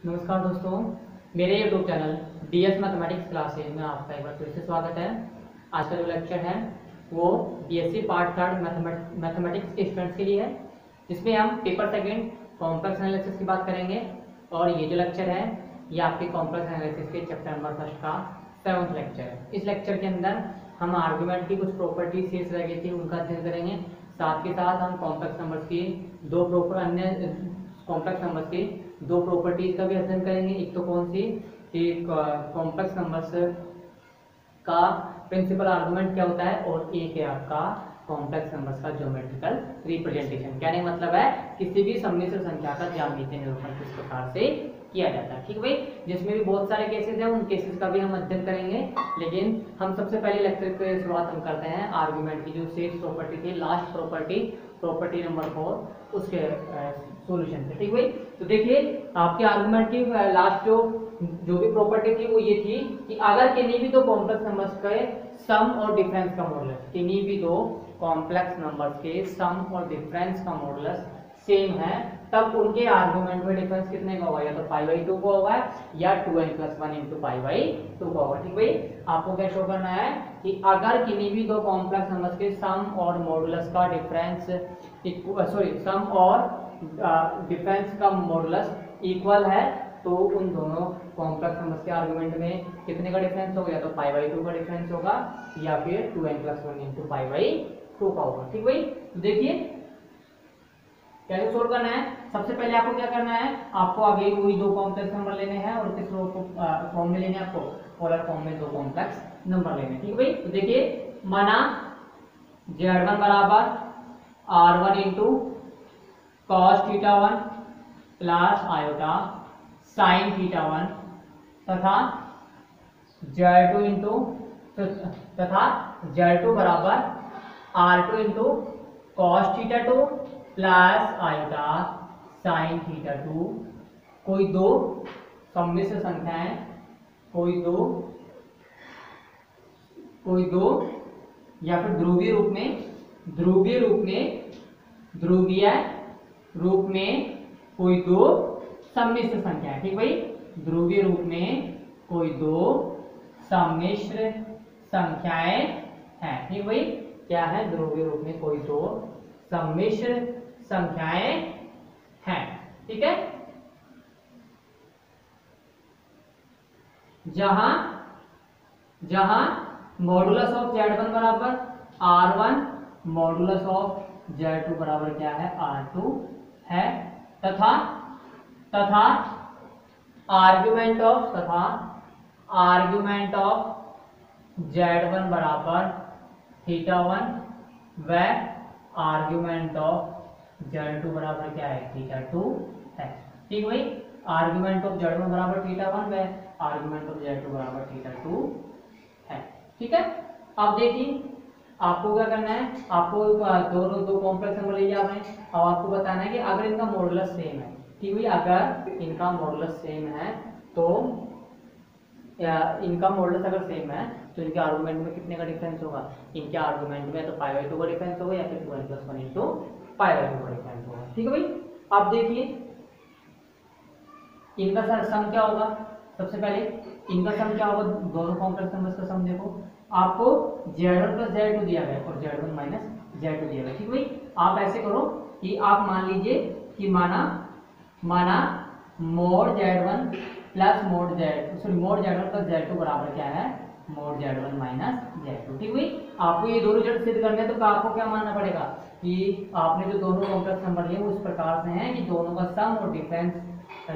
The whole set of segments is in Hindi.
नमस्कार दोस्तों, मेरे YouTube channel DS mathematics classes में आपका एक बार फिर से स्वागत है। आज का जो लेक्चर है वो BSc पार्ट थर्ड मैथमेटिक्स के स्टूडेंट्स के लिए है, जिसमें हम पेपर सेकंड कॉम्प्लेक्स एनालिसिस की बात करेंगे। और ये जो लेक्चर है ये आपके कॉम्प्लेक्स एनालिसिस के चैप्टर नंबर फर्स्ट का 7th लेक्चर है। इस लेक्चर के अंदर हम आर्गुमेंट की कुछ प्रॉपर्टी शेष रह गई थी उनका अध्ययन करेंगे। साथ के साथ हम कॉम्प्लेक्स नंबर्स की अन्य कॉम्प्लेक्स नंबर्स की दो प्रॉपर्टीज का भी अध्ययन करेंगे। एक तो कौन सी कि कॉम्प्लेक्स नंबर्स का प्रिंसिपल आर्गुमेंट क्या होता है, और एक है आपका कॉम्प्लेक्स नंबर्स का ज्योमेट्रिकल रिप्रेजेंटेशन। कहने का मतलब है किसी भी सम्मिश्र संख्या का ज्यामितीय निरूपण किस प्रकार से किया जाता है। ठीक है भाई, जिसमें भी बहुत सारे केसेस हैं, उन केसेस का भी हम अध्ययन करेंगे। लेकिन हम सबसे पहले लेक्चर की शुरुआत हम करते हैं आर्गुमेंट की जो शेष प्रॉपर्टी थी, लास्ट प्रॉपर्टी नंबर 4, उसके सॉल्यूशन से। ठीक है भाई, तो देखिए आपके आर्गुमेंट की लास्ट जो भी प्रॉपर्टी थी वो ये थी कि अगर किन्हीं भी दो कॉम्प्लेक्स नंबर्स के सम और डिफरेंस का मॉडुलस, किन्हीं भी दो कॉम्प्लेक्स नंबर्स के सम और डिफरेंस का मॉडुलस सेम है, तब उनके आर्गुमेंट में डिफरेंस कितने का होगा, या तो π/2 का होगा या 2n+1 × π/2 का होगा। ठीक भाई, आपको क्या शो करना है कि अगर किन्हीं भी दो कॉम्प्लेक्स नंबर्स के सम और मॉडुलस का डिफरेंस सम और डिफरेंस का मॉडुलस इक्वल है, तो उन दोनों कॉम्प्लेक्स नंबर्स के आर्गुमेंट में कितने का डिफरेंस होगा, या तो π/2 का डिफरेंस होगा या फिर 2n+1 × π/2 का होगा। ठीक भाई, तो देखिए कैसे सोल्व करना है। सबसे पहले आपको क्या करना है, आपको आगे वही दो कॉम्प्लेक्स नंबर लेने हैं और किस फॉर्म में लेने हैं, आपको पोलर फॉर्म में दो कॉम्प्लेक्स नंबर लेने हैं। ठीक है भाई, तो देखिए माना Z1 बराबर R1 × cos θ1 plus iota sin θ1 तथा Z2 बराबर R2 × cos θ2 plus iota sin θ2। कोई दो सम्मिश्र संख्याएं, कोई दो या फिर ध्रुवीय रूप में कोई दो सम्मिश्र संख्याएं। ठीक भाई, ध्रुवीय रूप में कोई दो सम्मिश्र संख्याएं हैं। ठीक भाई, क्या है, ध्रुवीय रूप में कोई दो सम्मिश्र संख्याएं हैं। ठीक है, जहां मॉडुलस ऑफ Z1 बराबर R1, मॉडुलस ऑफ Z2 बराबर क्या है, R2 है, तथा आर्गुमेंट ऑफ Z1 बराबर θ1 व आर्गुमेंट ऑफ Z2 बराबर क्या है, θ2 है। ठीक भाई, आर्गुमेंट ऑफ Z1 बराबर θ1 व आर्गुमेंट ऑफ Z2 बराबर θ2 है। ठीक है, अब देखिए आपको क्या करना है, आपको दो कॉम्प्लेक्स नंबर लीजिए आपने। अब आपको बताना है कि अगर इनका मॉडुलस सेम है, ठीक भाई, अगर इनका मॉडुलस सेम है तो इनका मॉडुलस अगर सेम है तो इनके आर्गुमेंट में कितने का डिफरेंस होगा, इनके आर्गुमेंट में तो π/2 का डिफरेंस होगा या फिर 2n+1 × π/2 का डिफरेंस होगा। ठीक है भाई, अब देखिए इनका सम क्या होगा। सबसे पहले इनका सम क्या होगा, दोनों कॉम्प्लेक्स नंबर्स का सम देखो, आपको Z1 + Z2 दिया गया और Z1 - Z2 दिया गया। ठीक भाई, आप ऐसे करो कि आप मान लीजिए कि माना mod Z1 + mod Z1 + Z2 बराबर क्या है, mod Z1 - Z2। ठीक भाई, आपको ये दोनों जब सिद्ध करने हैं तो आपको क्या मानना पड़ेगा कि आपने जो दोनों कॉम्प्लेक्स नंबर लिए वो इस प्रकार से हैं कि दोनों का सम और डिफरेंस,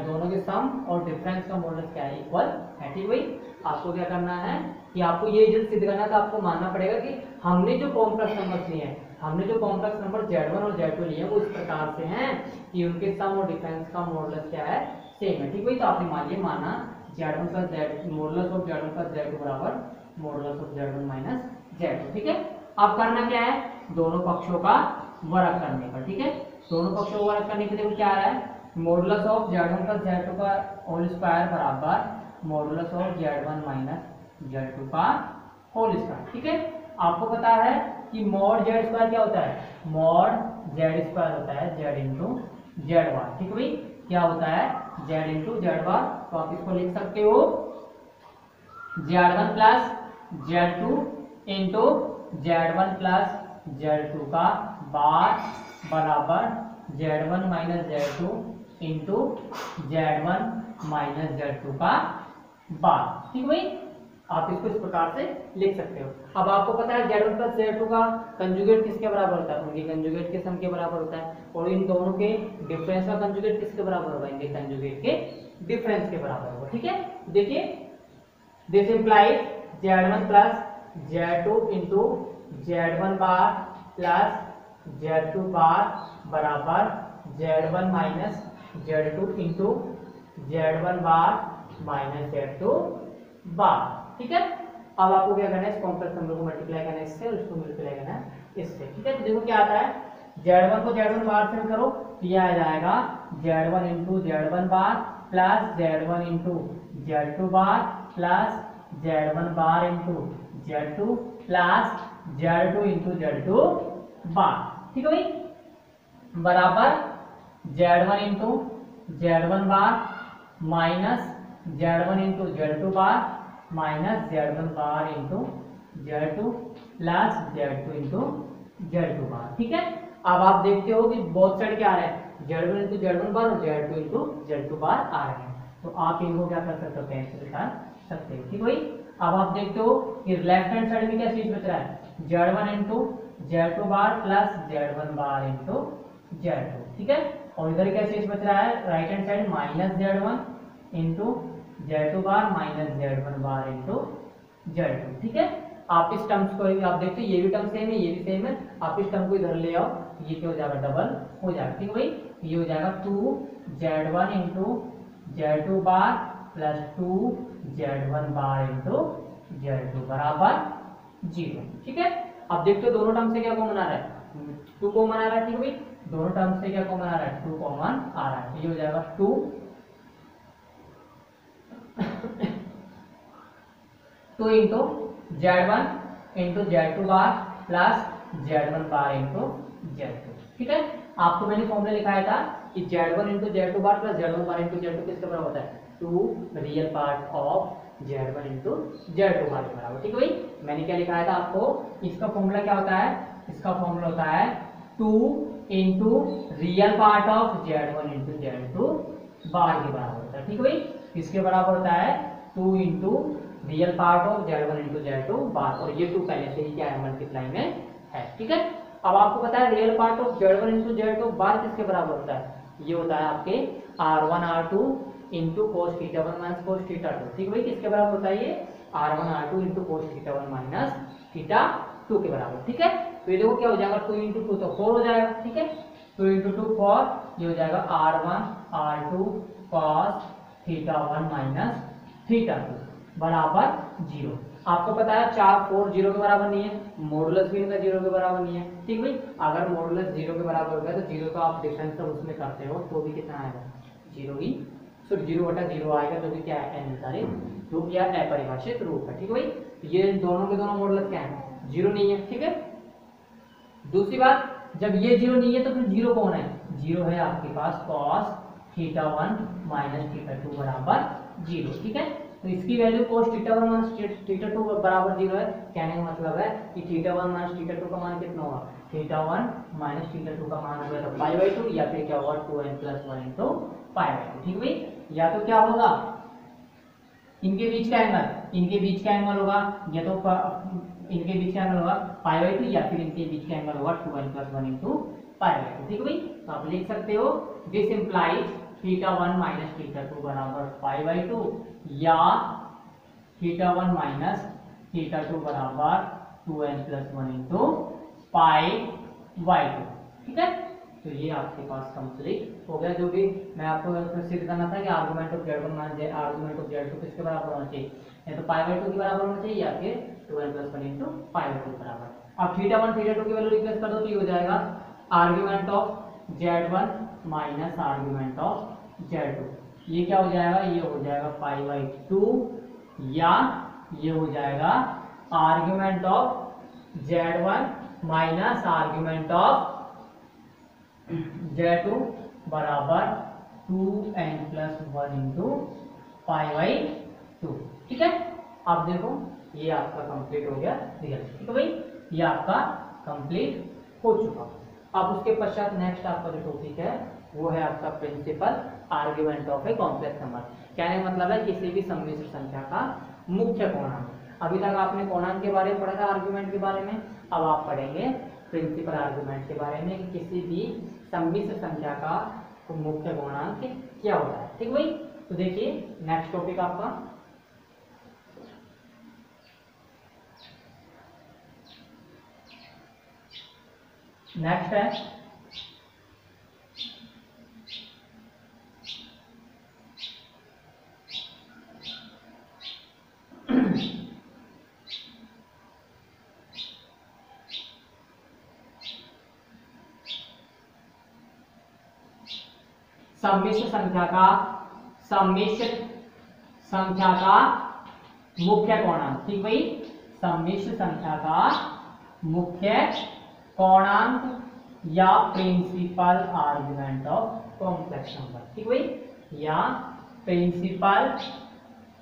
दोनों के सम और डिफरेंस का मॉडुलस क्या है, इक्वल है। ठीक भाई, आपको क्या करना है कि आपको ये जब सिद्ध करना है तो आपको मानना पड़ेगा कि हमने जो कॉम्प्लेक्स नंबर लिए हैं, हमने जो कॉम्प्लेक्स नंबर Z1 और Z2 लिए हैं वो इस प्रकार से हैं कि उनके सम और डिफरेंस का मॉडुलस क्या है, सेम है। ठीक भाई, तो आपने मान लिया माना Z1 + Z modulus of Z1 + Z2 बराबर मॉडुलस ऑफ Z1 - Z2। ठीक है, अब करना क्या है, दोनों पक्षों का वर्ग करने का। ठीक है, दोनों पक्षों का वर्ग करने के लिए क्या आ रहा है, मॉडुलस ऑफ Z1 + Z2 का होल स्क्वायर बराबर मॉडुलस ऑफ Z1 - Z2 का होल स्क्वायर। ठीक है, आपको पता है कि mod Z² क्या होता है, mod Z² होता है Z × Z1। ठीक है भाई, क्या होता है जेड इंटू जेड बार। तो आप इसको लिख सकते हो Z1 plus Z2 into Z1 plus Z2 का बार बराबर Z1 minus Z2 into Z1 minus Z2 का बार। ठीक भाई, आप इसको इस प्रकार से लिख सकते हो। अब आपको पता है Z1 प्लस Z2 का कंजुगेट किसके बराबर होता है, उनके कंजुगेट के सम के बराबर होता है। और इन दोनों के डिफरेंस का कंजुगेट किसके बराबर होगा, इनके कंजुगेट के डिफरेंस के बराबर होगा। ठीक है, देखिए this implies Z1 plus Z2 into Z1 bar plus Z2 बार बराबर Z1 minus Z2 into Z1 bar minus Z2 bar. ठीक है, अब आपको क्या करना है, इस कॉम्प्लेक्स नंबर को मल्टीप्लाई करना है इससे और इसको मल्टीप्लाई करना है इससे। ठीक है, तो देखो क्या आता है, Z1 को Z1 बार से करो तो ये आ जाएगा Z1 into Z1 bar plus Z1 into Z2 bar plus Z1 bar into Z2 plus Z2 into Z2 bar. ठीक है भाई, बराबर Z1 into Z1 bar minus Z1 into Z2 bar minus Z1 bar into Z2 plus Z2 into Z2 bar. ठीक है, अब आप देखते हो कि बोथ साइड क्या आ रहा है, Z1 इंटू Z1 बार और Z2 इंटू Z2 बार आ रहे हैं। तो आप इनको क्या कर सकते हो, कैंसिल कर सकते हो। ठीक भाई, अब आप देखते हो कि लेफ्ट हैंड साइड में क्या चीज बच रहा है, Z1 into Z2 bar plus Z1 bar into Z2। ठीक है, और इधर क्या चीज बच रहा है, right hand side minus Z1 into Z2 bar minus Z1 bar into Z2। ठीक है, आप इस टर्म्स को आप देखते हो ये भी टर्म सेम है, ये भी सेम है, आप इस टर्म को इधर ले आओ, ये क्या हो जाएगा, डबल हो जाएगा। ठीक है भाई, ये हो जाएगा 2Z1 into Z2 bar plus 2Z1 बार इंटू Z2 बराबर 0। ठीक है, अब देखते हो दोनों टर्म से क्या कॉमन आ रहा है, 2 कॉमन आ रहा है। ठीक है भाई, दोनों टर्म से क्या कॉमन आ रहा है, 2 कॉमन आ रहा है। ये हो जाएगा 2 into Z1 into Z2 bar plus Z1 bar into Z2। ठीक है, आपको मैंने फॉर्मूला लिखाया था कि Z1 into Z2 bar plus Z1 bar into Z2 किसके बराबर होता है, 2 real part of Z1 into Z2 बार के बराबर। ठीक है भाई, मैंने क्या लिखाया था आपको, इसका फॉर्मूला क्या होता है, इसका फॉर्मूला होता है 2 into real part of Z1 into Z2 बार के बराबर होता है। ठीक है भाई, इसके बराबर होता है 2 into real part of Z1 into Z2 बार, और ये 2 पहले से ही क्या है, मल्टीप्लाई में है। ठीक है, अब आपको पता है real part of Z1 into Z2 बार किसके बराबर होता है, ये होता है आपके R1 R2 into cos theta 1 minus cos theta 2। ठीक है भाई, किसके बराबर होता है ये, R1 R2 into cos theta 1 minus theta 2 के बराबर। ठीक है, तो ये देखो क्या हो जाएगा, 2 इंटू 2 तो 4 हो जाएगा। ठीक है, 2 इंटू 2 4, ये हो जाएगा R1 R2 cos theta 1 minus theta 2 बराबर 0। आपको पता है 4 4 0 के बराबर नहीं है, मॉडुलस भी इनका 0 के बराबर नहीं है। ठीक भाई, अगर मॉडुलस 0 के बराबर हो गया तो 0 का आप डिफरेंस सब उसमें करते हो तो भी कितना आएगा, 0 ही, सिर्फ 0 बटा 0 आएगा, जो कि क्या है, निर्धारित रूप या अपरिभाषित रूप है। ठीक है भाई, ये दोनों के दोनों मॉडुलस क्या है, 0 नहीं है। ठीक है, दूसरी बात, जब ये 0 नहीं है तो फिर 0 कौन है, 0 है आपके पास cos थीटा 1 माइनस थीटा 2 बराबर 0। ठीक है, तो इसकी value cos theta 1 minus theta 2 बराबर 0 है। कहने का मतलब है कि थीटा 1 माइनस थीटा 2 का मान कितना होगा, थीटा 1 माइनस थीटा 2 का मान होगा तो π/2, या फिर क्या होगा 2n + 1 इंटू π/2। ठीक भाई, या तो क्या होगा, इनके बीच का एंगल, इनके बीच का एंगल होगा, या तो इनके बीच का एंगल होगा π/2, या फिर इनके बीच का एंगल होगा 2n + 1 इंटू π/2। ठीक है भाई, तो आप लिख सकते हो this implies theta 1 minus theta 2 बराबर π/2, या थीटा 1 माइनस थीटा 2 बराबर 2n + 1 इंटू π/2। ठीक है, तो ये आपके पास कंप्लीट हो गया। जो भी मैं आपको सिद्ध करना था कि argument of Z1 minus argument of Z2 किसके बराबर होना चाहिए, या तो π/2 के बराबर होना चाहिए, या फिर 2n + 1 इंटू π/2 के बराबर। अब थीटा 1 थीटा 2 की वैल्यू रिप्लेस कर दो तो ये हो जाएगा argument of Z1 minus argument of Z2। ये क्या हो जाएगा, ये हो जाएगा π/2, या ये हो जाएगा argument of Z1 minus argument of Z2 बराबर 2n+1 इंटू π/2। ठीक है, अब देखो ये आपका कंप्लीट हो गया रिजल्ट। ठीक है भाई, ये आपका कंप्लीट हो चुका। अब उसके पश्चात नेक्स्ट आपका जो टॉपिक है वो है आपका principal argument of a complex number. कहने का मतलब है किसी भी सम्मिश्र संख्या का मुख्य पूर्णांक। अभी तक आपने पूर्णांक के बारे में पढ़ा था, आर्ग्यूमेंट के बारे में, अब आप पढ़ेंगे प्रिंसिपल आर्ग्यूमेंट के बारे में कि किसी भी सम्मिश्र संख्या का मुख्य पूर्णांक क्या होता है। ठीक भाई, तो देखिए नेक्स्ट टॉपिक आपका नेक्स्ट है सम्मिश्र संख्या का मुख्य पूर्णांक। ठीक भाई, सम्मिश्र संख्या का मुख्य पूर्णांक या principal argument of complex number. ठीक भाई, या principal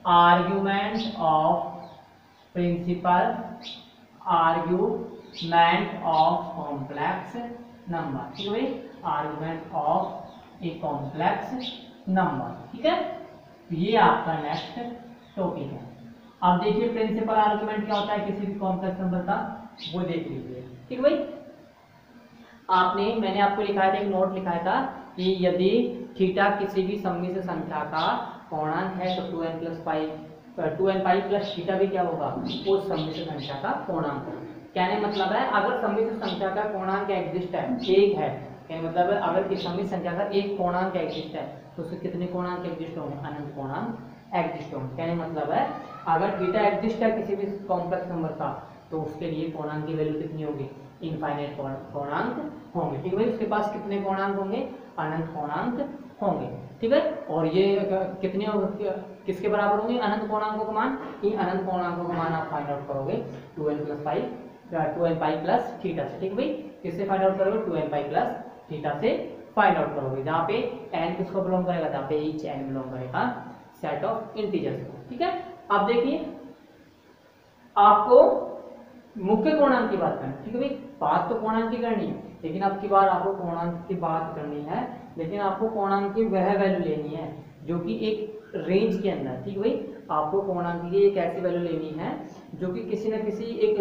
argument of complex number. ठीक भाई, argument of a complex number. ठीक है, तो ये आपका नेक्स्ट टॉपिक है। अब देखिए प्रिंसिपल आर्गुमेंट क्या होता है किसी भी कॉम्प्लेक्स नंबर का, वो देख लीजिए। ठीक भाई, मैंने आपको लिखाया था, एक नोट लिखाया था कि यदि थीटा किसी भी सम्मिश्र संख्या का पूर्णांक है तो 2n प्लस थीटा भी क्या होगा, उस सम्मिश्र संख्या का पूर्णांक। कहने मतलब है अगर सम्मिश्र संख्या का पूर्णांक एग्जिस्ट है, एक है, कहने मतलब है अगर इस सम्मिश्र संख्या का एक पूर्णांक एग्जिस्ट है तो उसके कितने पूर्णांक एग्जिस्ट होंगे, अनंत पूर्णांक एग्जिस्ट होंगे। कहने मतलब है अगर थीटा एग्जिस्ट है किसी भी कॉम्प्लेक्स नंबर का तो उसके लिए पूर्णांक की वैल्यू कितनी होगी, इनफाइनाइट पूर्णांक होंगे। ठीक है, उसके पास कितने पूर्णांक होंगे, अनंत पूर्णांक होंगे। ठीक है, और ये कितने किसके बराबर होंगे, अनंत पूर्णांकों का मान। इन अनंत पूर्णांकों का मान आप फाइंड आउट करोगे 2n प्लस थीटा से। ठीक है भाई, किससे फाइंड आउट करोगे, 2n प्लस थीटा से फाइंड आउट करोगे, जहाँ पे n किसको बिलोंग करेगा, जहाँ पे each n बिलोंग करेगा सेट ऑफ इंटीजर्स को। ठीक है, अब देखिए आपको मुख्य पूर्णांक की बात करनी। ठीक है भाई, बात तो पूर्णांक की करनी है, लेकिन अब की बार आपको पूर्णांक की बात करनी है, लेकिन आपको पूर्णांक की वह वैल्यू लेनी है जो कि एक रेंज के अंदर। ठीक है भाई, आपको पूर्णांक की एक ऐसी वैल्यू लेनी है जो कि किसी न किसी एक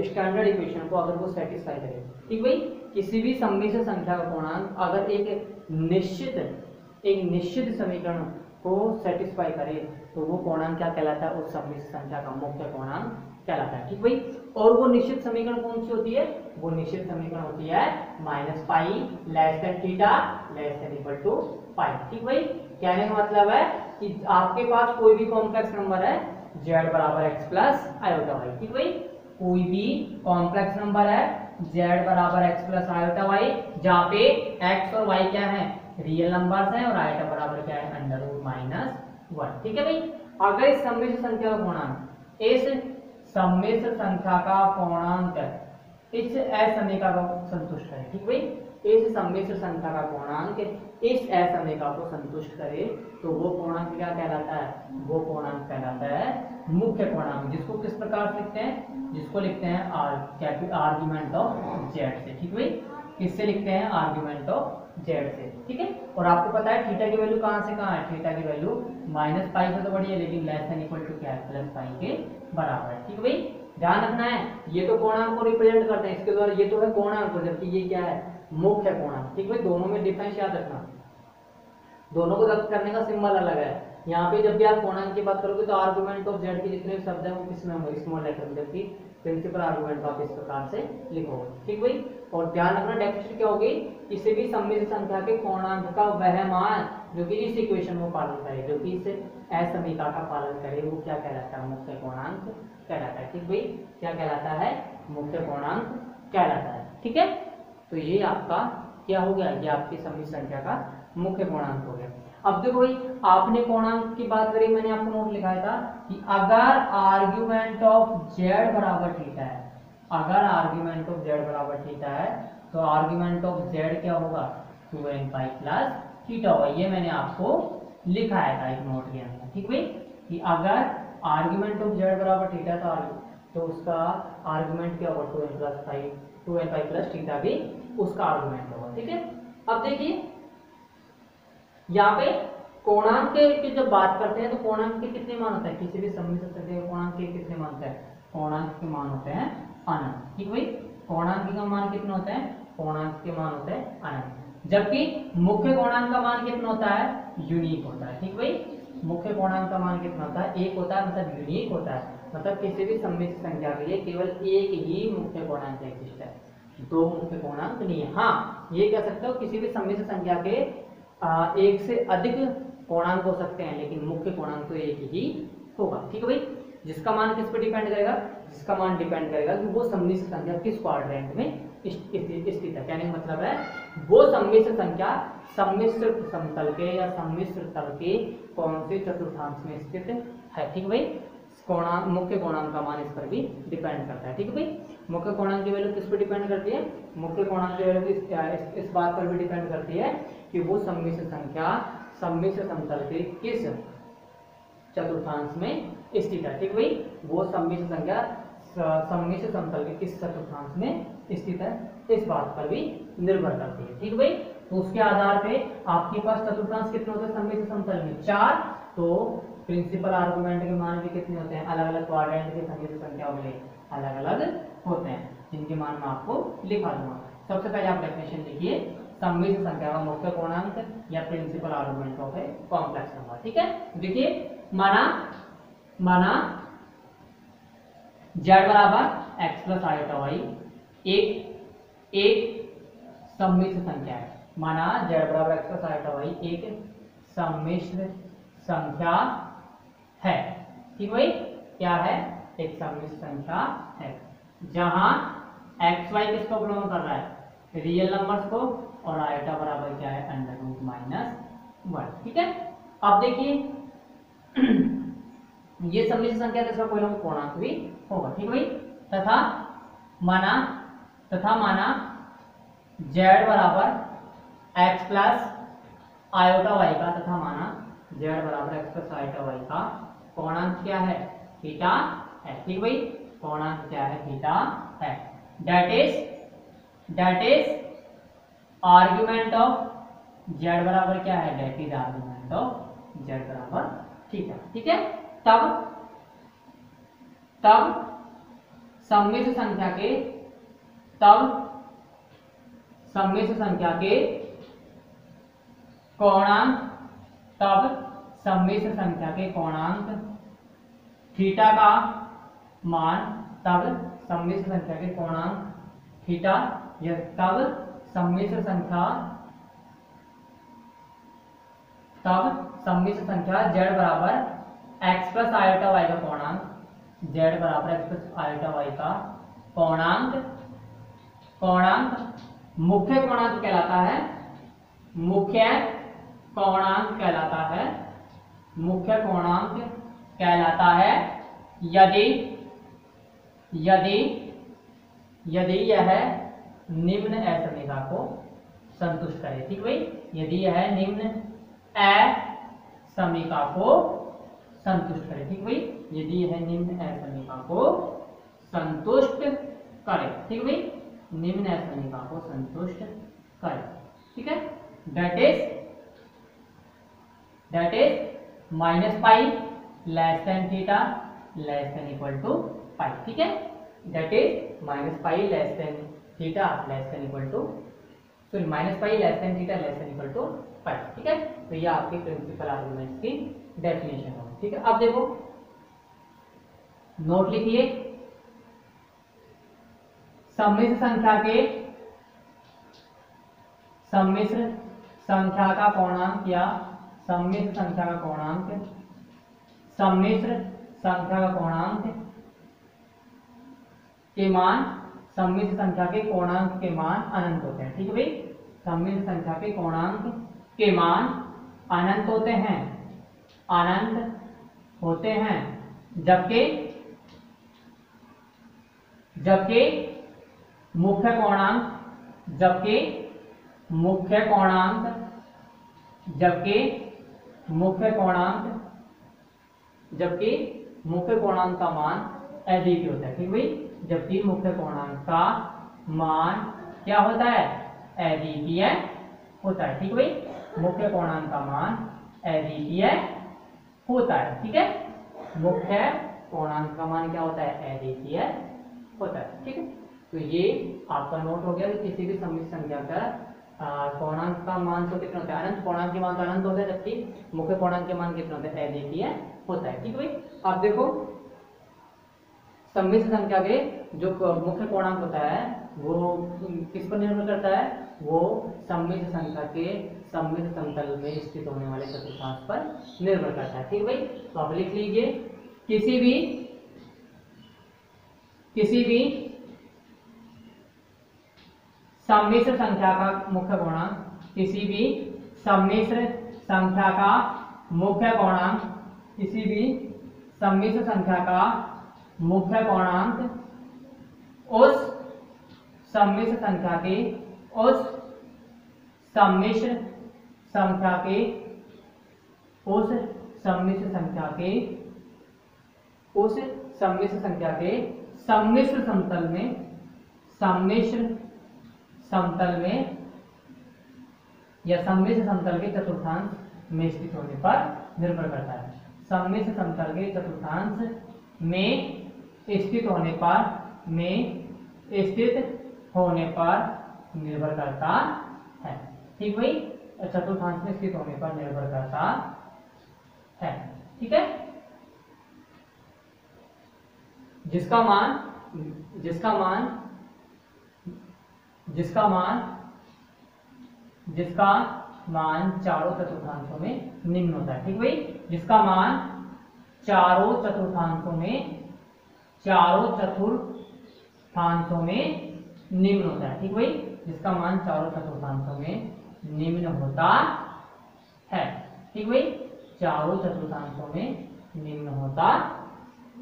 स्टैंडर्ड इक्वेशन को अगर वो सेटिस्फाई करे। ठीक भाई, किसी भी सम्मिश्र संख्या का पूर्णांक अगर एक निश्चित समीकरण को सेटिस्फाई करे तो वो पूर्णांक क्या कहलाता है, उस सम्मिश्र संख्या का मुख्य पूर्णांक कहलाता है। ठीक भाई, और वो निश्चित समीकरण कौन सी होती है, वो निश्चित समीकरण होती है -π less than theta less than equal to π। ठीक भाई, कहने का मतलब है कि आपके पास कोई भी कॉम्प्लेक्स नंबर है z बराबर x प्लस आयोटा y। ठीक भाई, कोई भी कॉम्प्लेक्स नंबर है z बराबर x प्लस आयोटा y, जहाँ पे x और y क्या है, रियल नंबर्स हैं, और आयोटा बराबर क्या है, √-1। ठीक है भाई, अगर इस सम्मिश्र संख्या का पूर्णांक इस असमीका को संतुष्ट करे। ठीक भाई, इस सम्मिश्र संख्या का पूर्णांक इस असमीका को संतुष्ट करे तो वो पूर्णांक क्या कहलाता है, वो पूर्णांक कहलाता है मुख्य पूर्णांक, जिसको किस प्रकार से लिखते हैं, जिसको लिखते हैं आर्ग्यूमेंट ऑफ जेड से। ठीक भाई, किससे लिखते हैं, आर्ग्यूमेंट ऑफ जेड से। ठीक है, और आपको पता है थीटा की वैल्यू कहाँ से कहाँ है, थीटा की वैल्यू -π से तो बड़ी है, लेकिन लेस देन इक्वल टू क्या है, +π के बराबर है। ठीक भाई, ध्यान रखना है, ये तो पूर्णांक को रिप्रेजेंट करते हैं, इसके द्वारा ये तो है पूर्णांक, जबकि ये क्या है, मुख्य पूर्णांक। ठीक भाई, दोनों में डिफरेंस याद रखना, दोनों को रद्द करने का सिंबल अलग है। यहाँ पे जब भी आप पूर्णांक की बात करोगे तो आर्गुमेंट ऑफ जेड के जितने भी शब्द हैं वो किसमें होंगे, स्मॉल लेटर में, जबकि प्रिंसिपल आर्गुमेंट आप इस प्रकार से लिखोगे। ठीक भाई, और ध्यान रखना डेफिनेशन क्या होगी, किसी भी सम्मिश्र संख्या के पूर्णांक का वह मान जो कि इस इक्वेशन को पालन करे, जो कि इस असमीका का पालन करे, वो क्या कहलाता है, मुख्य पूर्णांक कहलाता है। ठीक भाई, क्या कहलाता है, मुख्य पूर्णांक कहलाता है। ठीक है, तो ये आपका क्या हो गया, ये आपकी सम्मिश्र संख्या का मुख्य पूर्णांक हो गया। अब देखो भाई, आपने पूर्णांक की बात करी, मैंने आपको नोट लिखाया था कि अगर आर्ग्यूमेंट ऑफ जेड बराबर थीटा है, अगर आर्ग्यूमेंट ऑफ जेड बराबर थीटा है तो आर्ग्यूमेंट ऑफ जेड क्या होगा, 2n π प्लस थीटा होगा। ये मैंने आपको लिखाया था एक नोट के अंदर, ठीक भाई, कि अगर आर्ग्यूमेंट ऑफ जेड बराबर थीटा था तो उसका आर्ग्यूमेंट क्या होगा, 2n पाई प्लस थीटा भी उसका आर्ग्यूमेंट होगा, ठीक है। अब देखिए यहाँ पे कोणांक की जब बात करते हैं तो कोणांक के कितने मान होते हैं, किसी भी सम्मिश्र संख्या के कोणांक के कितने मान होते हैं, कोणांक के मान होते हैं अनंत, ठीक भाई। कोणांक का मान कितना होता है, कोणांक के मान होते हैं अनंत, जबकि मुख्य कोणांक का मान कितना होता है, यूनिक होता है, ठीक भाई। मुख्य कोणांक का मान कितना होता है, एक होता है, मतलब यूनिक होता है, मतलब किसी भी सम्मिश्र संख्या के लिए केवल एक ही मुख्य कोणांक एग्जिस्ट है, दो मुख्य कोणांक नहीं है। हाँ, ये कह सकते हो किसी भी सम्मिश्र संख्या के एक से अधिक कोणांक हो सकते हैं, लेकिन मुख्य कोणांक तो एक ही होगा, ठीक है भाई। जिसका मान किस पर डिपेंड करेगा, जिसका मान डिपेंड करेगा कि वो सम्मिश्र संख्या किस क्वाड्रेंट में स्थित है। कहने का मतलब है वो सम्मिश्र संख्या सम्मिश्र समतल के या सम्मिश्र तल के कौन से चतुर्थांश में स्थित है, ठीक भाई। कोणांक, मुख्य कोणांक का मान इस पर भी डिपेंड करता है, ठीक है भाई। मुख्य कोणांक की वैल्यू किस पर डिपेंड करती है, मुख्य कोणांक की वैल्यू इस बात पर भी डिपेंड करती है कि वो सम्मिश्र संख्या सम्मिश्र समतल के किस चतुर्थांश में स्थित है, ठीक भाई। वो सम्मिश्र संख्या सम्मिश्र समतल के किस चतुर्थांश में स्थित है, इस बात पर भी निर्भर करती है, ठीक भाई। तो उसके आधार पे आपके पास चतुर्थांश कितने होते हैं सम्मिश्र समतल में, 4, तो प्रिंसिपल आर्गुमेंट के मान भी कितने होते हैं, अलग अलग क्वाड्रेंट के सम्मिश्र संख्या वाले अलग अलग होते हैं, जिनके मान मैं आपको लिखा दूंगा। सबसे पहले आप डेफिनेशन लिखिए, सम्मिश्र संख्या का मुख्य कोणांक या principal argument of a complex number, ठीक है। देखिए माना z बराबर x प्लस आयोटा वाई एक सम्मिश्र संख्या है। माना z बराबर x प्लस आयोटा वाई एक सम्मिश्र संख्या है, ठीक भाई। क्या है, एक सम्मिश्र संख्या है, जहां एक्स वाई किसको बिलोंग कर रहा है, रियल नंबर्स को, और आयोटा बराबर क्या है, अंडर रूट माइनस 1, ठीक है। अब देखिए ये सम्मिश्र संख्या तो इसका कोई ना कोई पूर्णांक भी होगा, ठीक भाई। तथा माना z बराबर x प्लस आयोटा वाई का, तथा माना z बराबर x प्लस आयोटा वाई का पूर्णांक क्या है, थीटा है, ठीक भाई। पूर्णांक क्या है, थीटा है। That is argument of z बराबर क्या है, that is argument of z बराबर थीटा, ठीक है। तब सम्मिश्र संख्या के कोणांक थीटा का मान, तब सम्मिश्र संख्या के कोणांक थीटा, या तब सम्मिश्र संख्या z बराबर x प्लस आयोटा वाई का पूर्णांक, z बराबर x प्लस आयोटा वाई का पूर्णांक मुख्य कोणांक कहलाता है, मुख्य कोणांक कहलाता है यदि यह निम्न असमीका को संतुष्ट करे, ठीक भाई। यदि यह निम्न असमीका को संतुष्ट करे, ठीक भाई। यदि यह निम्न असमीका को संतुष्ट करे, ठीक भाई, निम्न असमीका को संतुष्ट करे, ठीक है। That is minus pi less than theta less than equal to pi, ठीक है। That is minus pi less than theta less than equal to, sorry, minus pi less than theta less than equal to pi, ठीक है। तो ये आपके प्रिंसिपल आर्गुमेंट्स की डेफिनेशन होगी, ठीक है। अब देखो नोट लिखिए, सम्मिश्र संख्या का पूर्णांक या सम्मिश्र संख्या का पूर्णांक के मान, सम्मिश्र संख्या के पूर्णांक के मान अनंत होते हैं, ठीक है भाई। सम्मिश्र संख्या के पूर्णांक के मान अनंत होते हैं, जबकि मुख्य कोणांक जबकि मुख्य कोणांक का मान अद्वितीय होता है। ठीक भाई, जबकि मुख्य कोणांक का मान क्या होता है, अद्वितीय होता है। ठीक भाई, मुख्य कोणांक का मान अद्वितीय होता है। ठीक है, मुख्य कोणांक का मान क्या होता है, अद्वितीय होता है। ठीक है, तो ये आपका नोट हो गया कि किसी भी सम्मिश्र संख्या का कोणांक का मान तो कितना होता है, अनंत। कोणांक के मान तो अनंत होता है, जबकि मुख्य कोणांक के मान कितना होता है, अद्वितीय होता है। ठीक है भाई, आप देखो सम्मिश्र संख्या के जो मुख्य कोणांक होता है वो किस पर निर्भर करता है, वो सम्मिश्र संख्या के सम्मिश्र समतल में स्थित होने वाले चतुर्थांश पर निर्भर करता है। ठीक है भाई, तो आप लिख लीजिए किसी भी सम्मिश्र संख्या का मुख्य कोणांक, किसी भी सम्मिश्र संख्या का मुख्य कोणांक, किसी भी सम्मिश्र संख्या का मुख्य कोणांक उस सम्मिश्र संख्या के उस सम्मिश्र संख्या के उस सम्मिश्र संख्या के उस सम्मिश्र संख्या के सम्मिश्र समतल में या सम्मिश्र समतल के चतुर्थांश में स्थित होने पर निर्भर करता है। सम्मिश्र समतल के चतुर्थांश में स्थित होने पर निर्भर करता है। ठीक भाई, चतुर्थांश में स्थित होने पर निर्भर करता है। ठीक है, जिसका मान चारों चतुर्थांशों में निम्न होता है। ठीक भाई, जिसका मान चारों चतुर्थांशों में निम्न होता है। ठीक भाई, जिसका मान चारों चतुर्थांशों में निम्न होता है। ठीक भाई, चारों चतुर्थांशों में निम्न होता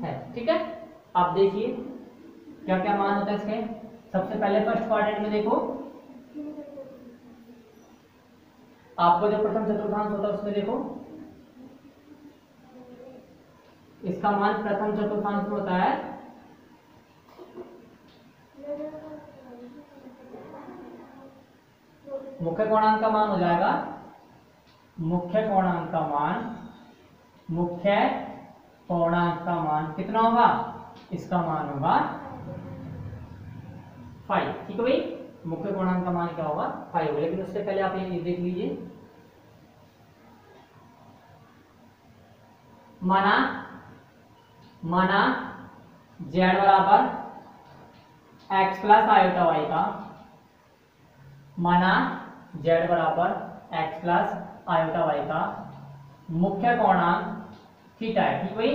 है। ठीक है, आप देखिए क्या क्या मान होता है इसके। सबसे पहले फर्स्ट क्वाड्रेंट में देखो, आपको जो प्रथम चतुर्थांश होता है उसमें देखो, इसका मान प्रथम चतुर्थांश में होता है मुख्य कोणांक का मान हो जाएगा, मुख्य कोणांक का मान कितना होगा, इसका मान होगा 5। ठीक है भाई, मुख्य कोणांक का मान क्या होगा, 5 होगा। लेकिन उससे पहले आप ये देख लीजिए, माना z बराबर x प्लस आयोटा y का, माना z बराबर x प्लस आयोटा y का मुख्य कोणांक थीटा है। ठीक भाई,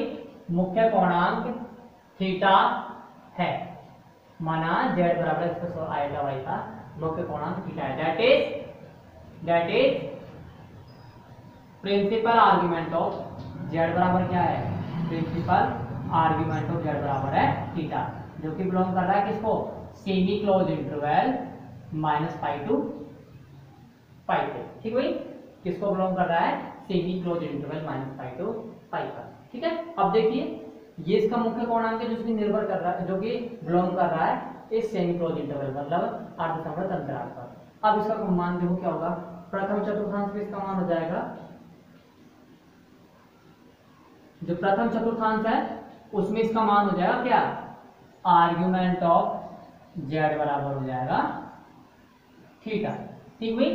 मुख्य कोणांक थीटा है। माना z बराबर x प्लस आयोटा y का मुख्य कोणांक थीटा है। That is principal argument of z बराबर क्या है, प्रिंसिपल आर्गुमेंट ऑफ z बराबर है थीटा, जो कि बिलोंग कर रहा है किसको, सेमी क्लोज इंटरवल -π to π पे। ठीक भाई, किसको बिलोंग कर रहा है, सेमी क्लोज इंटरवल -π to π का। ठीक है, अब देखिए ये इसका मुख्य कोणांक है जो इसकी निर्भर कर रहा है, जो कि बिलोंग कर रहा है इस सेमी क्लोज इंटरवल मतलब अर्धसंवृत अंतराल पर। अब इसका मान देखो क्या होगा, प्रथम चतुर्थांश में इसका मान हो जाएगा, जो प्रथम चतुर्थांश है उसमें इसका मान हो जाएगा क्या, आर्ग्यूमेंट ऑफ z बराबर हो जाएगा थीटा। ठीक भाई,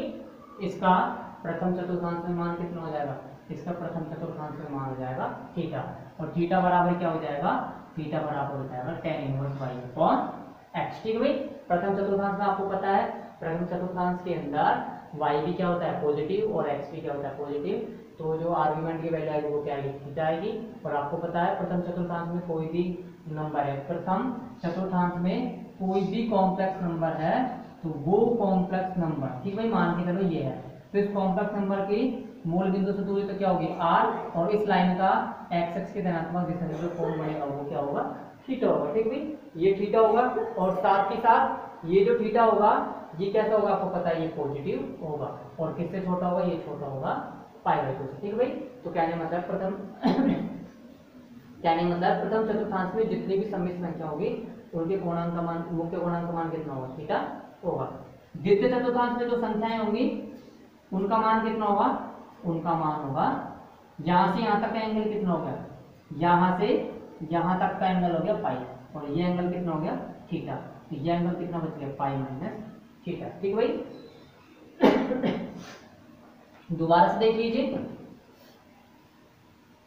इसका प्रथम चतुर्थांश में मान कितना हो जाएगा, इसका प्रथम चतुर्थांश में मान हो जाएगा थीटा, और थीटा बराबर क्या हो जाएगा, थीटा बराबर हो जाएगा tan inverse y upon x। ठीक भाई, प्रथम चतुर्थांश में आपको पता है प्रथम चतुर्थांश के अंदर y भी क्या होता है पॉजिटिव और x भी क्या होता है पॉजिटिव, तो जो आर्गुमेंट की वैल्यू आएगी वो क्या आएगी, थीटा आएगी। और आपको पता है प्रथम चतुर्थांश में कोई भी नंबर है, प्रथम चतुर्थांश में कोई भी कॉम्प्लेक्स नंबर है तो वो कॉम्प्लेक्स नंबर, ठीक भाई, मान के चलो ये है, तो इस कॉम्प्लेक्स नंबर की मूल बिंदु से दूरी तो क्या होगी r, और इस लाइन का x के धनात्मक दिशा में जो कोण बनेगा वो क्या होगा थीटा होगा। ठीक भाई, ये थीटा होगा और साथ ही साथ ये जो थीटा होगा ये कैसा होगा आपको पता है, ये पॉजिटिव होगा और किससे छोटा होगा, ये छोटा होगा π/2 से। ठीक भाई, तो कहने मतलब प्रथम कहने मतलब प्रथम चतुर्थांश में जितनी भी सम्मिश्र संख्या होगी उनके पूर्णांक का मान, मुख्य पूर्णांक का मान कितना होगा, थीटा होगा। द्वितीय चतुर्थांश में जो संख्याएं होंगी उनका मान कितना होगा, उनका मान होगा यहाँ से यहाँ तक का एंगल कितना हो गया, यहाँ से यहाँ तक का एंगल हो गया पाई और ये एंगल कितना हो गया थीटा, तो ये एंगल कितना बच गया π - थीटा। ठीक भाई, दोबारा से देख लीजिए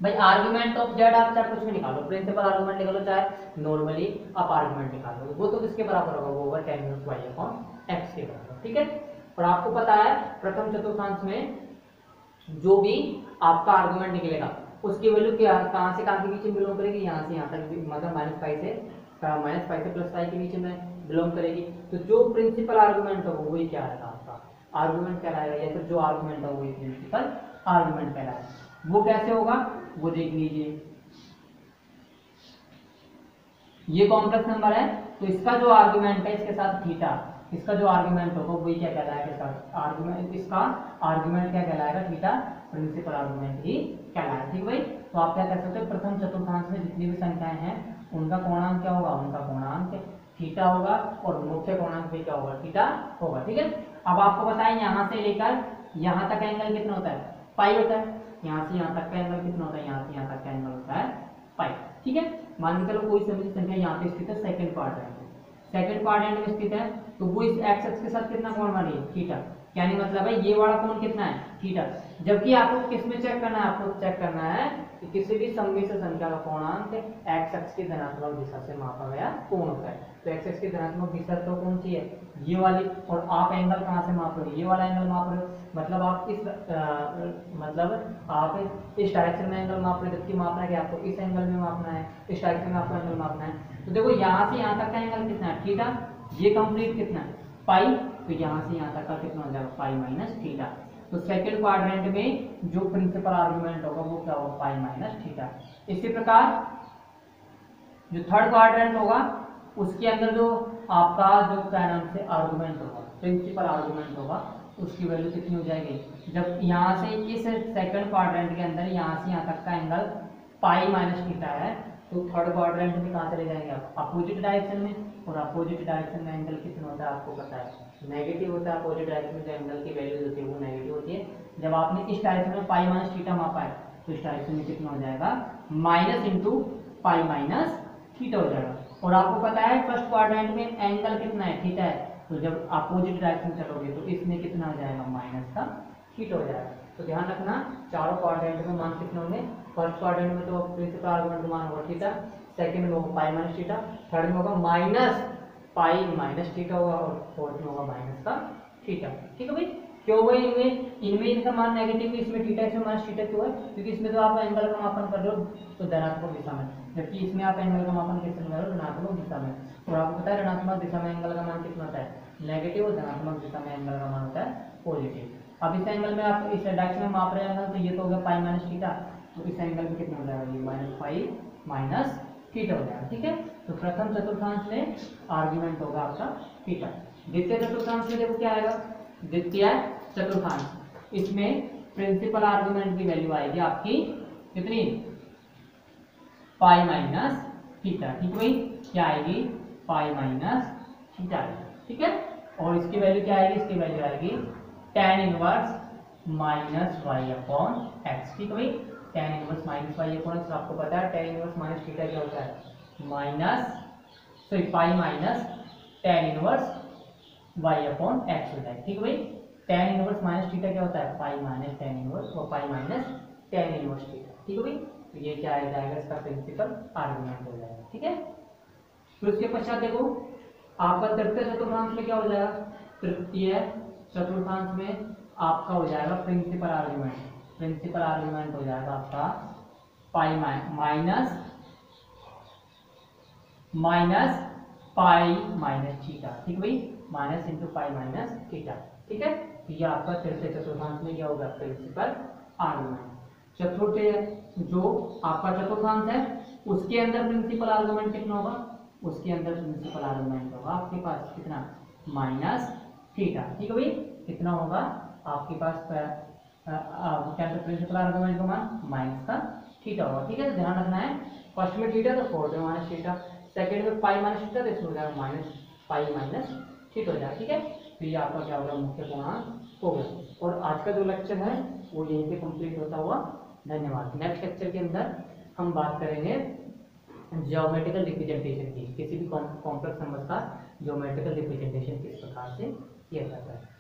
भाई, आर्गुमेंट ऑफ जेड आप चाहे कुछ भी निकालो, प्रिंसिपल आर्गुमेंट निकालो चाहे नॉर्मली आप आर्गुमेंट निकालो, वो तो किसके बराबर होगा, वो होगा tan - y/x के बराबर। ठीक है, और आपको पता है प्रथम चतुर्थांश में जो भी आपका आर्गुमेंट निकलेगा उसकी वैल्यू क्या कहाँ से कहाँ के बीच में बिलोंग करेगी, यहाँ से यहाँ तक, मतलब -π से +π के बीच में बिलोंग करेगी। तो जो प्रिंसिपल आर्गुमेंट होगा वही क्या रहेगा, आपका आर्गुमेंट कहलाएगा, या फिर जो आर्गुमेंट होगा वही प्रिंसिपल आर्गुमेंट कहलाएगा। वो कैसे होगा वो देख लीजिए, ये कॉम्प्लेक्स नंबर है तो इसका जो आर्गुमेंट है इसके साथ थीटा, इसका जो आर्गुमेंट होगा वही क्या कहलाएगा, इसका आर्गुमेंट क्या कहलाएगा, थीटा, प्रिंसिपल आर्गुमेंट ही कहलाएगा। ठीक भाई, तो आप क्या कह सकते हो, प्रथम चतुर्थांश में जितनी भी संख्याएं हैं उनका पूर्णांक क्या होगा, उनका पूर्णांक थीटा होगा और मुख्य पूर्णांक भी क्या होगा, थीटा होगा। ठीक है, अब आपको बताएं यहाँ से लेकर यहाँ तक एंगल कितना होता है, पाई होता है, यहाँ से यहाँ तक का एंगल कितना होता है, यहाँ से यहाँ तक का एंगल होता है पाई। ठीक है, मान के चलो कोई सभी संख्या यहाँ पे स्थित है सेकंड क्वाड्रेंट में स्थित है, तो वो इस एक्स एक्स के साथ कितना कोण बना रही है, थीटा, यानी मतलब है ये वाला कोण कितना है, थीटा। जबकि आपको किस में चेक करना है, आपको चेक करना है कि किसी भी सम्मिश्र संख्या का पूर्णांक एक्स एक्स की धनात्मक दिशा से मापा गया कोण होता है। तो एक्स एक्स की धनात्मक दिशा तो कौन सी है, ये वाली, और आप एंगल कहाँ से माप रहे हो, ये वाला एंगल माप रहे हो, मतलब आप इस इस डायरेक्शन में एंगल माप रहे हो, जबकि मापना है कि आपको इस एंगल में मापना है, इस डायरेक्शन में आपको एंगल मापना है। तो देखो यहाँ से यहाँ तक का एंगल कितना है, थीटा, ये कंप्लीट कितना है पाई, तो यहाँ से यहाँ तक का कितना हो जाएगा, π - थीटा। तो सेकंड क्वाड्रेंट में जो प्रिंसिपल आर्गुमेंट होगा वो क्या होगा, π - थीटा। इसी प्रकार जो थर्ड क्वाड्रेंट होगा उसके अंदर जो आपका जो क्या नाम से आर्गुमेंट होगा, प्रिंसिपल आर्गुमेंट होगा, उसकी वैल्यू कितनी हो जाएगी, जब यहाँ से इस सेकंड क्वाड्रेंट के अंदर यहाँ से यहाँ तक का एंगल π - थीटा है, तो थर्ड क्वाड्रेंट में कहाँ चले जाएंगे आप, अपोजिट डायरेक्शन में, और अपोजिट डायरेक्शन में एंगल कितना होता है आपको पता है, नेगेटिव होता है। अपोजिट डायरेक्शन में जो एंगल की वैल्यू होती है वो नेगेटिव होती है। जब आपने इस डायरेक्शन में π - थीटा मापा है तो इस डायरेक्शन में कितना हो जाएगा, माइनस इंटू π - थीटा हो जाएगा। और आपको पता है फर्स्ट क्वाड्रेंट में एंगल कितना है, थीटा है, तो जब अपोजिट डायरेक्शन चलोगे तो इसमें कितना हो जाएगा, माइनस का थीटा हो जाएगा। तो ध्यान रखना चारों क्वाड्रेंट में मान कितने होंगे, फर्स्ट क्वाड्रेंट में तो प्रिंसिपल आर्गुमेंट का मान होगा थीटा, सेकंड में होगा π - थीटा, थर्ड में होगा माइनस π - थीटा होगा और फोर्थ में होगा माइनस का थीटा। ठीक है भाई, क्यों भाई इनमें इनका मान नेगेटिव है, इसमें थीटा, इसमें माइनस थीटा क्यों है, क्योंकि इसमें तो आप एंगल का मापन कर रहे हो तो धनात्मक दिशा में, जबकि इसमें आप एंगल का मापन किस में कर रहे हो, ऋणात्मक दिशा में। और आपको पता है ऋणात्मक दिशा में एंगल का मान कितना होता है, नेगेटिव, और धनात्मक दिशा में एंगल का मान होता है पॉजिटिव। अब इस एंगल में आप इस डायरेक्शन में माप रहे हैं एंगल, तो ये तो हो गया π - थीटा, तो इस एंगल में कितना हो जाएगा, ये -π - थीटा हो जाएगा। ठीक है, तो प्रथम चतुर्थांश में आर्गुमेंट होगा आपका थीटा। द्वितीय चतुर्थांश में देखो क्या आएगा, द्वितीय चतुर्थांश, इसमें प्रिंसिपल आर्गुमेंट की वैल्यू आएगी आपकी कितनी, π - थीटा। ठीक है भाई, क्या आएगी, π - थीटा आएगी। ठीक है, और इसकी वैल्यू क्या आएगी, इसकी वैल्यू आएगी tan इनवर्स -y/x। ठीक है भाई, tan इनवर्स -y/x, आपको पता है tan इनवर्स माइनस थीटा क्या होता है, π - tan इनवर्स y/x हो जाए। ठीक है भाई, tan इनवर्स माइनस थीटा क्या होता है, π - tan इनवर्स, और π - tan इनवर्स थीटा। ठीक है भाई, तो ये क्या आ जाएगा, इसका प्रिंसिपल आर्गुमेंट हो जाएगा। ठीक है, फिर उसके पश्चात देखो आपका तृतीय चतुर्थांश में क्या हो जाएगा, तृतीय चतुर्थांश में आपका हो जाएगा प्रिंसिपल आर्गुमेंट। प्रिंसिपल आर्गुमेंट हो जाएगा आपका पाई माइनस थीटा। ठीक भाई, minus into pi minus theta. ठीक है, तो ये आपका तृतीय चतुर्थांश में क्या होगा, प्रिंसिपल आर्गुमेंट। चतुर्थ जो आपका चतुर्थांश है उसके अंदर प्रिंसिपल आर्गुमेंट कितना होगा, उसके अंदर प्रिंसिपल आर्गुमेंट होगा आपके पास कितना, माइनस थीटा। ठीक है भाई, कितना होगा आपके पास क्या प्रिंसिपल आर्गुमेंट का मान माइनस का थीटा होगा। ठीक है, तो ध्यान रखना है, फर्स्ट में थीटा तो फोर्थ में माइनस थीटा, सेकंड में पाई माइनस थीटा तो इसमें हो जाएगा माइनस पाई माइनस थीटा हो जाएगा। ठीक है, तो ये आपका क्या होगा, मुख्य पूर्णांक हो गया। और आज का जो लेक्चर है वो यहीं पे कंप्लीट होता हुआ। धन्यवाद। नेक्स्ट लेक्चर के अंदर हम बात करेंगे ज्योमेट्रिकल रिप्रेजेंटेशन की, किसी भी कॉम्प्लेक्स नंबर का ज्योमेट्रिकल रिप्रेजेंटेशन किस प्रकार से किया जाता है।